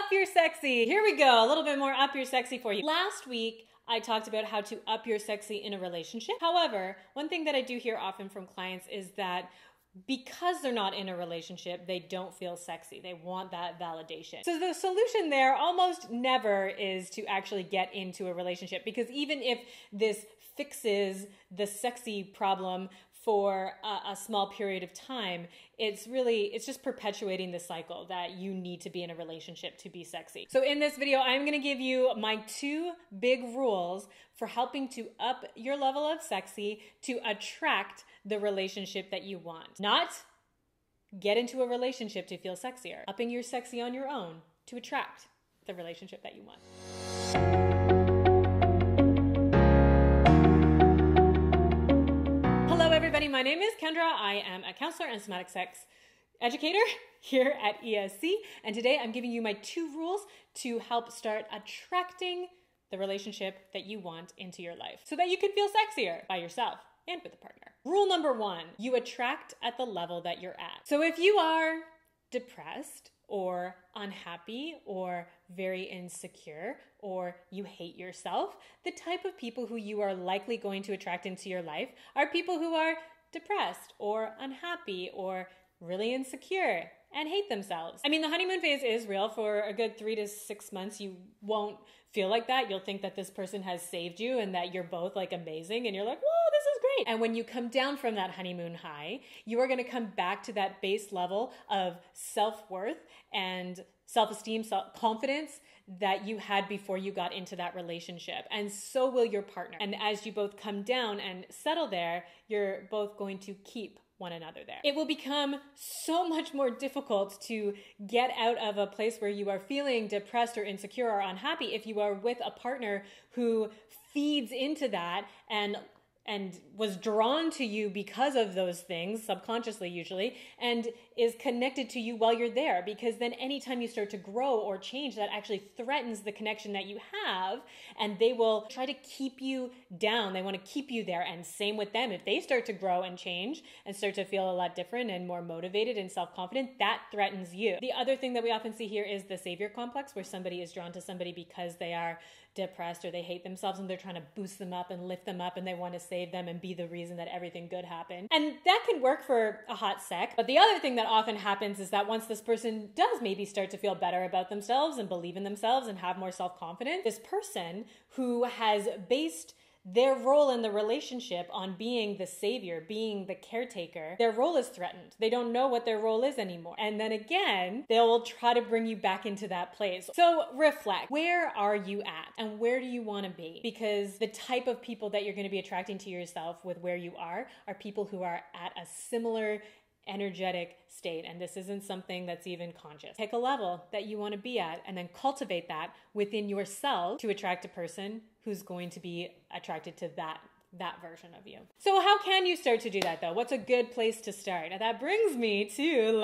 Up Your Sexy. Here we go, a little bit more Up Your Sexy for you. Last week, I talked about how to up your sexy in a relationship. However, one thing that I do hear often from clients is that because they're not in a relationship, they don't feel sexy. They want that validation. So the solution there almost never is to actually get into a relationship, because even if this fixes the sexy problem for a small period of time, it's just perpetuating the cycle that you need to be in a relationship to be sexy. So in this video, I'm gonna give you my 2 big rules for helping to up your level of sexy to attract the relationship that you want. Not get into a relationship to feel sexier. Upping your sexy on your own to attract the relationship that you want. Hello everybody, my name is Kendra. I am a counselor and somatic sex educator here at ESC, and today I'm giving you my 2 rules to help start attracting the relationship that you want into your life so that you can feel sexier by yourself and with a partner. Rule number 1, you attract at the level that you're at. So if you are depressed or unhappy or very insecure or you hate yourself, the type of people who you are likely going to attract into your life are people who are depressed or unhappy or really insecure and hate themselves. I mean, the honeymoon phase is real. For a good 3 to 6 months, you won't feel like that. You'll think that this person has saved you and that you're both like amazing and you're like, whoa, this is great. And when you come down from that honeymoon high, you are gonna come back to that base level of self-worth and self-esteem, self-confidence that you had before you got into that relationship. And so will your partner. And as you both come down and settle there, you're both going to keep one another there. It will become so much more difficult to get out of a place where you are feeling depressed or insecure or unhappy if you are with a partner who feeds into that and was drawn to you because of those things, subconsciously usually, and is connected to you while you're there. Because then anytime you start to grow or change, that actually threatens the connection that you have, and they will try to keep you down. They want to keep you there, and same with them. If they start to grow and change and start to feel a lot different and more motivated and self-confident, that threatens you. The other thing that we often see here is the savior complex, where somebody is drawn to somebody because they are depressed or they hate themselves and they're trying to boost them up and lift them up and they want to save them and be the reason that everything good happened. And that can work for a hot sec. But the other thing that often happens is that once this person does maybe start to feel better about themselves and believe in themselves and have more self-confidence, this person who has based their role in the relationship on being the savior, being the caretaker, their role is threatened. They don't know what their role is anymore. And then again, they'll try to bring you back into that place. So reflect. Where are you at? And where do you want to be? Because the type of people that you're going to be attracting to yourself with where you are people who are at a similar energetic state. And this isn't something that's even conscious. Pick a level that you want to be at and then cultivate that within yourself to attract a person who's going to be attracted to that version of you. So how can you start to do that though? What's a good place to start? And that brings me to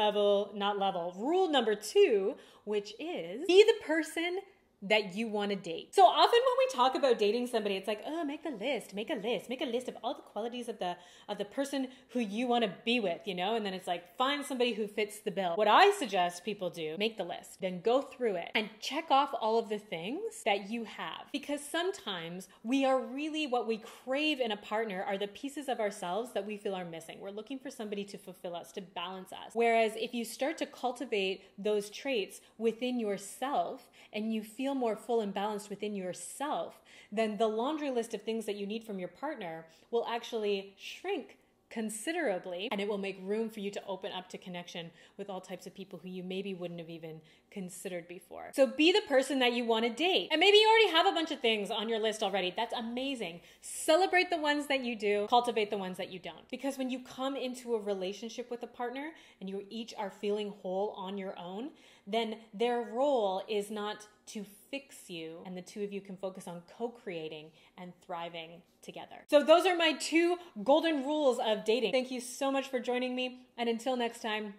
rule number 2, which is be the person that you want to date. So often when we talk about dating somebody, it's like, oh, make a list of all the qualities of the person who you want to be with, you know? And then it's like, find somebody who fits the bill. What I suggest people do, make the list, then go through it and check off all of the things that you have. Because sometimes we are really, what we crave in a partner are the pieces of ourselves that we feel are missing. We're looking for somebody to fulfill us, to balance us. Whereas if you start to cultivate those traits within yourself and you feel more full and balanced within yourself, then the laundry list of things that you need from your partner will actually shrink considerably, and it will make room for you to open up to connection with all types of people who you maybe wouldn't have even considered before. So be the person that you want to date. And maybe you already have a bunch of things on your list already. That's amazing. Celebrate the ones that you do, cultivate the ones that you don't. Because when you come into a relationship with a partner and you each are feeling whole on your own, then their role is not to fix you, and the 2 of you can focus on co-creating and thriving together. So those are my 2 golden rules of dating. Thank you so much for joining me, and until next time,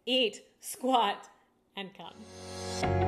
eat, squat, and come.